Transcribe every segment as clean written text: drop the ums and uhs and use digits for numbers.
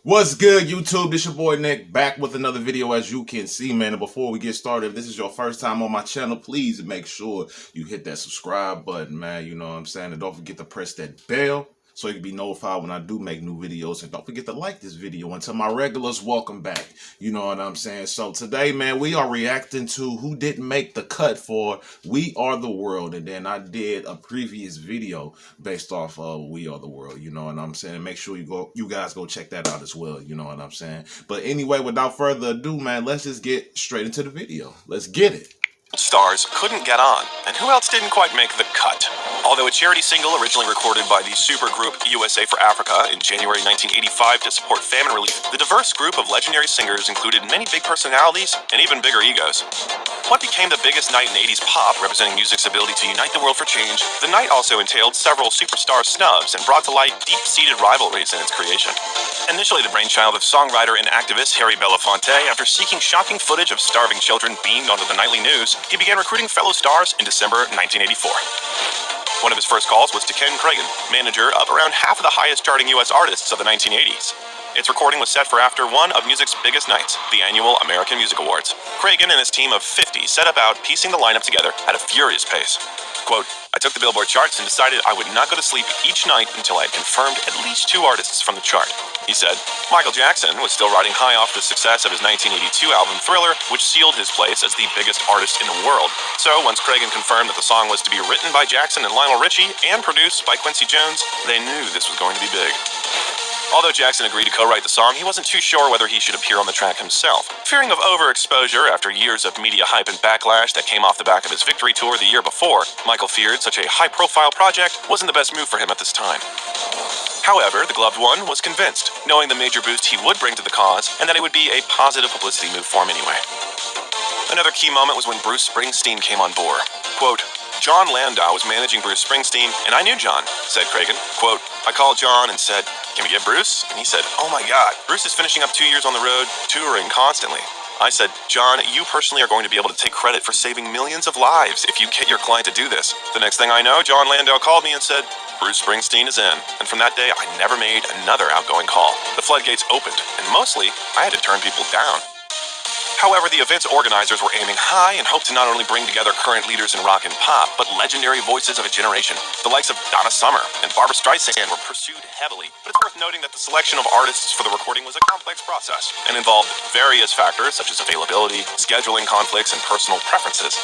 What's good, YouTube? This your boy Nick, back with another video. As you can see, man, and before we get started, if this is your first time on my channel, please make sure you hit that subscribe button, man. You know what I'm saying? And don't forget to press that bell so you can be notified when I do make new videos. And don't forget to like this video. And to my regulars, welcome back. You know what I'm saying? So today, man, we are reacting to who didn't make the cut for We Are the World. And then I did a previous video based off of We Are the World. You know what I'm saying? Make sure you guys go check that out as well. You know what I'm saying? But anyway, without further ado, man, let's just get straight into the video. Let's get it. Stars couldn't get on, and who else didn't quite make the cut? Although a charity single originally recorded by the supergroup USA for Africa in January 1985 to support famine relief, the diverse group of legendary singers included many big personalities and even bigger egos. What became the biggest night in 80s pop, representing music's ability to unite the world for change, the night also entailed several superstar snubs and brought to light deep-seated rivalries in its creation. Initially the brainchild of songwriter and activist Harry Belafonte, after seeking shocking footage of starving children beamed onto the nightly news, he began recruiting fellow stars in December 1984. One of his first calls was to Ken Cragen, manager of around half of the highest-charting U.S. artists of the 1980s. Its recording was set for after one of music's biggest nights, the annual American Music Awards. Cragen and his team of 50 set about piecing the lineup together at a furious pace. Quote, "I took the Billboard charts and decided I would not go to sleep each night until I had confirmed at least 2 artists from the chart," he said. Michael Jackson was still riding high off the success of his 1982 album Thriller, which sealed his place as the biggest artist in the world. So once Cragen confirmed that the song was to be written by Jackson and Lionel Richie and produced by Quincy Jones, they knew this was going to be big. Although Jackson agreed to co-write the song, he wasn't too sure whether he should appear on the track himself. Fearing of overexposure after years of media hype and backlash that came off the back of his victory tour the year before, Michael feared such a high-profile project wasn't the best move for him at this time. However, the gloved one was convinced, knowing the major boost he would bring to the cause, and that it would be a positive publicity move for him anyway. Another key moment was when Bruce Springsteen came on board. Quote, "John Landau was managing Bruce Springsteen, and I knew John," said Cragen. Quote, "I called John and said, 'Can we get Bruce?' And he said, 'Oh my God, Bruce is finishing up 2 years on the road, touring constantly.' I said, 'John, you personally are going to be able to take credit for saving millions of lives if you get your client to do this.' The next thing I know, John Landau called me and said, 'Bruce Springsteen is in.' And from that day, I never made another outgoing call. The floodgates opened, and mostly, I had to turn people down." However, the event's organizers were aiming high and hoped to not only bring together current leaders in rock and pop, but legendary voices of a generation. The likes of Donna Summer and Barbra Streisand were pursued heavily, but it's worth noting that the selection of artists for the recording was a complex process and involved various factors such as availability, scheduling conflicts, and personal preferences.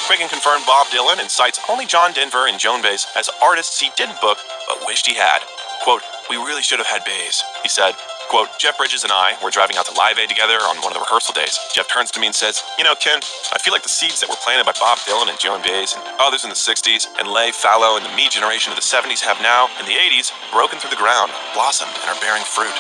Cragen confirmed Bob Dylan and cites only John Denver and Joan Baez as artists he didn't book but wished he had. Quote, "We really should have had Baez," he said. Quote, "Jeff Bridges and I were driving out to Live Aid together on one of the rehearsal days. Jeff turns to me and says, 'You know, Ken, I feel like the seeds that were planted by Bob Dylan and Joan Baez and others in the 60s and Leigh Fallow and the me generation of the 70s have now, in the 80s, broken through the ground, blossomed, and are bearing fruit.'"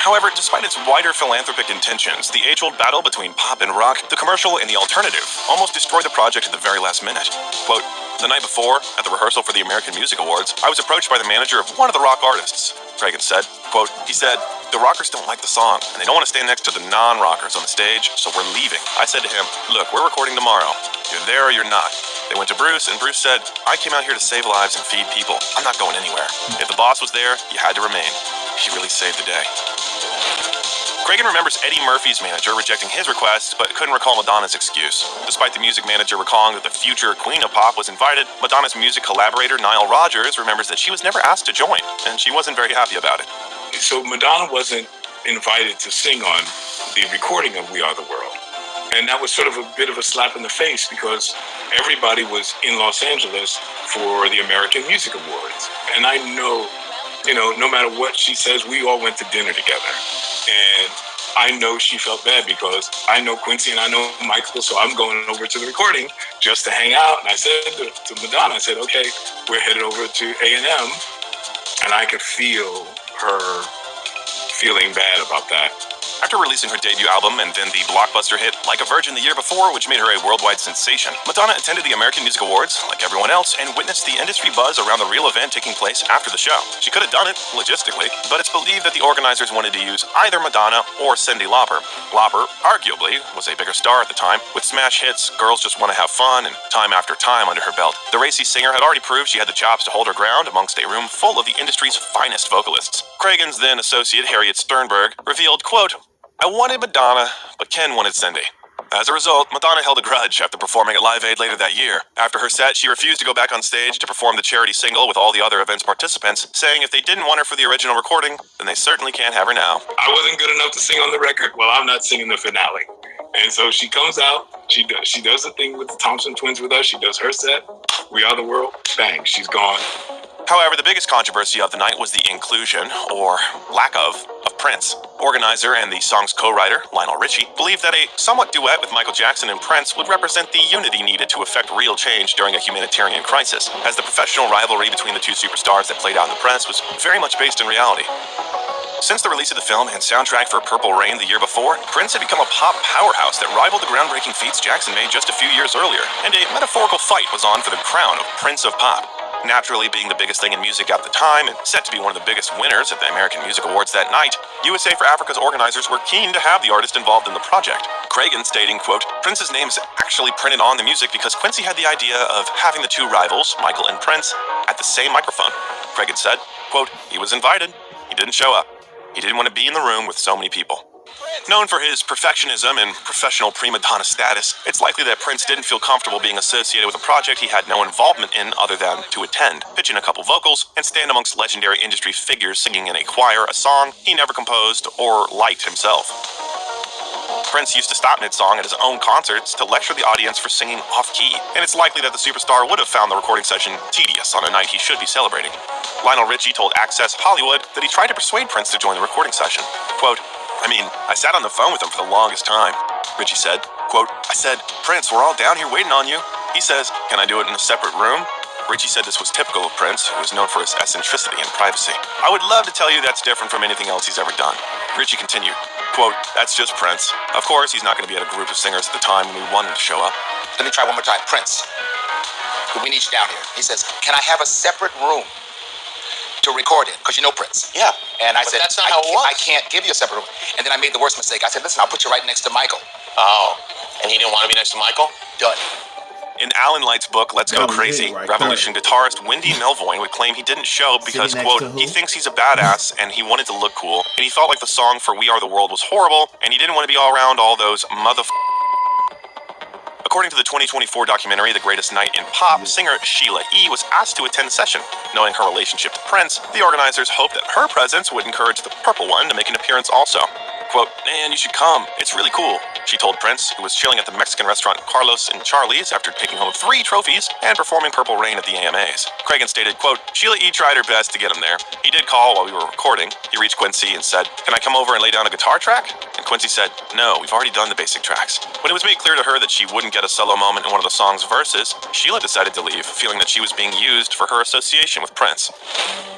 However, despite its wider philanthropic intentions, the age-old battle between pop and rock, the commercial and the alternative, almost destroyed the project at the very last minute. Quote, "The night before, at the rehearsal for the American Music Awards, I was approached by the manager of one of the rock artists," Cragen said. Quote, he said, "The rockers don't like the song, and they don't want to stand next to the non-rockers on the stage, so we're leaving." I said to him, "Look, we're recording tomorrow. You're there or you're not." They went to Bruce, and Bruce said, "I came out here to save lives and feed people. I'm not going anywhere. If the boss was there, you had to remain." He really saved the day. Cragen remembers Eddie Murphy's manager rejecting his request, but couldn't recall Madonna's excuse. Despite the music manager recalling that the future Queen of Pop was invited, Madonna's music collaborator Nile Rodgers remembers that she was never asked to join, and she wasn't very happy about it. So Madonna wasn't invited to sing on the recording of We Are the World. And that was sort of a bit of a slap in the face because everybody was in Los Angeles for the American Music Awards. And I know, no matter what she says, we all went to dinner together. And I know she felt bad because I know Quincy and I know Michael, so I'm going over to the recording just to hang out. And I said to Madonna, I said, "Okay, we're headed over to A&M. And I could feel her feeling bad about that. After releasing her debut album and then the blockbuster hit Like a Virgin the year before, which made her a worldwide sensation, Madonna attended the American Music Awards, like everyone else, and witnessed the industry buzz around the real event taking place after the show. She could have done it, logistically, but it's believed that the organizers wanted to use either Madonna or Cyndi Lauper. Lauper, arguably, was a bigger star at the time, with smash hits, Girls Just Want to Have Fun, and Time After Time under her belt. The racy singer had already proved she had the chops to hold her ground amongst a room full of the industry's finest vocalists. Cragen's then associate, Harriet Sternberg, revealed, quote, "I wanted Madonna, but Ken wanted Cyndi." As a result, Madonna held a grudge after performing at Live Aid later that year. After her set, she refused to go back on stage to perform the charity single with all the other event's participants, saying if they didn't want her for the original recording, then they certainly can't have her now. I wasn't good enough to sing on the record. Well, I'm not singing the finale. And so she comes out, she does the thing with the Thompson twins with us, she does her set, We Are the World, bang, she's gone. However, the biggest controversy of the night was the inclusion, or lack of Prince. Organizer and the song's co-writer, Lionel Richie, believed that a somewhat duet with Michael Jackson and Prince would represent the unity needed to effect real change during a humanitarian crisis, as the professional rivalry between the two superstars that played out in the press was very much based in reality. Since the release of the film and soundtrack for Purple Rain the year before, Prince had become a pop powerhouse that rivaled the groundbreaking feats Jackson made just a few years earlier, and a metaphorical fight was on for the crown of Prince of Pop. Naturally, being the biggest thing in music at the time and set to be one of the biggest winners at the American Music Awards that night, USA for Africa's organizers were keen to have the artist involved in the project. Cragen stating, quote, "Prince's name is actually printed on the music because Quincy had the idea of having the two rivals, Michael and Prince, at the same microphone." Cragen said, quote, "He was invited. He didn't show up. He didn't want to be in the room with so many people." Known for his perfectionism and professional prima donna status, it's likely that Prince didn't feel comfortable being associated with a project he had no involvement in other than to attend, pitch in a couple vocals, and stand amongst legendary industry figures singing in a choir a song he never composed or liked himself. Prince used to stop mid-song at his own concerts to lecture the audience for singing off-key, and it's likely that the superstar would have found the recording session tedious on a night he should be celebrating. Lionel Richie told Access Hollywood that he tried to persuade Prince to join the recording session. Quote, I sat on the phone with him for the longest time." Richie said, quote, "I said, Prince, we're all down here waiting on you." He says, "Can I do it in a separate room?" Richie said this was typical of Prince, who was known for his eccentricity and privacy. "I would love to tell you that's different from anything else he's ever done." Richie continued, quote, "That's just Prince. Of course, he's not going to be at a group of singers at the time when we want him to show up." Let me try one more time. Prince, we need you down here. He says, "Can I have a separate room to record in?" Because you know Prince. Yeah. And I said, that's not how it was. I can't give you a separate room. And then I made the worst mistake. I said, "Listen, I'll put you right next to Michael." Oh, and he didn't want to be next to Michael? Done. In Alan Light's book, Let's Go That was Crazy, it right Revolution guitarist Wendy Melvoin would claim he didn't show because, Sitting next quote, to who? he thinks he's a badass and he wanted to look cool, and he felt like the song for We Are the World was horrible, and he didn't want to be all around all those According to the 2024 documentary, The Greatest Night in Pop, singer Sheila E. was asked to attend the session. Knowing her relationship to Prince, the organizers hoped that her presence would encourage the Purple One to make an appearance also. Quote, "Man, you should come. It's really cool," she told Prince, who was chilling at the Mexican restaurant Carlos and Charlie's after taking home 3 trophies and performing Purple Rain at the AMAs. Cragen stated, quote, "Sheila E. tried her best to get him there. He did call while we were recording. He reached Quincy and said, 'Can I come over and lay down a guitar track?' And Quincy said, 'No, we've already done the basic tracks.' When it was made clear to her that she wouldn't get a solo moment in one of the song's verses, Sheila decided to leave, feeling that she was being used for her association with Prince.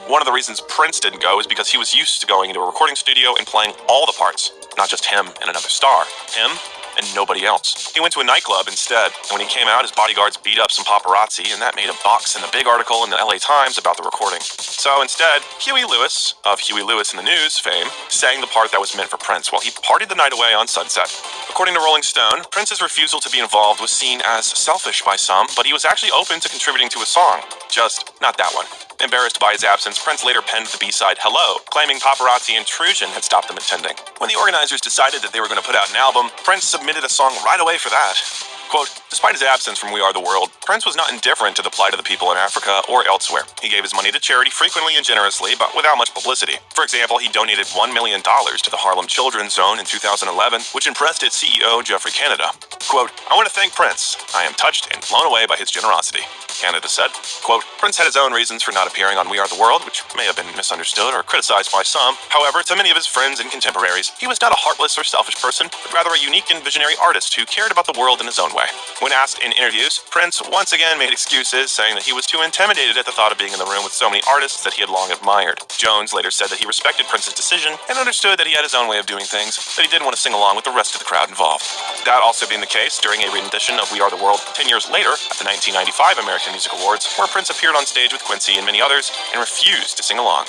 One of the reasons Prince didn't go is because he was used to going into a recording studio and playing all the parts, not just him and another star. Him and nobody else. He went to a nightclub instead, and when he came out, his bodyguards beat up some paparazzi, and that made a box in the big article in the LA Times about the recording. So instead, Huey Lewis, of Huey Lewis in the News fame, sang the part that was meant for Prince while he partied the night away on Sunset. According to Rolling Stone, Prince's refusal to be involved was seen as selfish by some, but he was actually open to contributing to a song. Just not that one. Embarrassed by his absence, Prince later penned the B-side Hello, claiming paparazzi intrusion had stopped them attending. When the organizers decided that they were going to put out an album, Prince submitted a song right away for that. Quote, "Despite his absence from We Are the World, Prince was not indifferent to the plight of the people in Africa or elsewhere. He gave his money to charity frequently and generously, but without much publicity. For example, he donated $1 million to the Harlem Children's Zone in 2011, which impressed its CEO, Jeffrey Canada. Quote, "I want to thank Prince. I am touched and blown away by his generosity," Canada said. Quote, "Prince had his own reasons for not appearing on We Are the World, which may have been misunderstood or criticized by some. However, to many of his friends and contemporaries, he was not a heartless or selfish person, but rather a unique and visionary artist who cared about the world in his own way." When asked in interviews, Prince once again made excuses, saying that he was too intimidated at the thought of being in the room with so many artists that he had long admired. Jones, times later said that he respected Prince's decision and understood that he had his own way of doing things, but he didn't want to sing along with the rest of the crowd involved. That also being the case during a rendition of We Are the World 10 years later at the 1995 American Music Awards, where Prince appeared on stage with Quincy and many others and refused to sing along.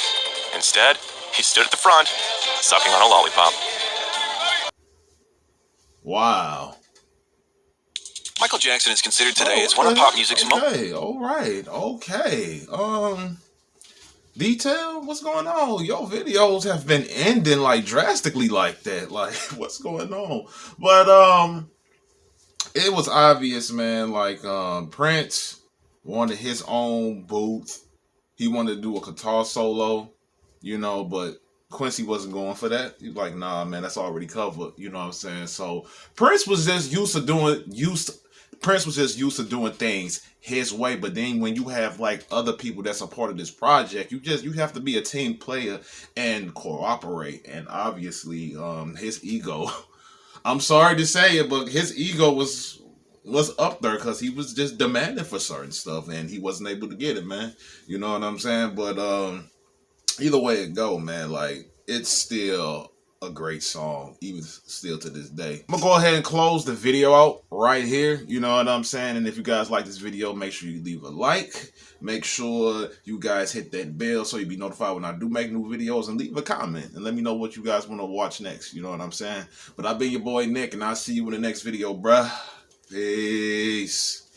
Instead, he stood at the front, sucking on a lollipop. Wow. Michael Jackson is considered today as one of pop music's most... Okay, alright, okay. Detail, what's going on? Your videos have been ending like drastically like that. Like, what's going on? But it was obvious, man. Like, Prince wanted his own booth. He wanted to do a guitar solo, you know, but Quincy wasn't going for that. He was like, nah, man, that's already covered. You know what I'm saying? So Prince was just used to doing things his way. But then when you have like other people that's a part of this project, you have to be a team player and cooperate. And obviously, his ego, I'm sorry to say it, but his ego was up there because he was just demanding for certain stuff and he wasn't able to get it, man. You know what I'm saying? But either way it go, man, like, it's still a great song, even still to this day. I'm gonna go ahead and close the video out right here. You know what I'm saying? And if you guys like this video, make sure you leave a like. Make sure you guys hit that bell so you'll be notified when I do make new videos, and leave a comment and let me know what you guys want to watch next. You know what I'm saying? But I've been your boy Nick, and I'll see you in the next video, bruh. Peace.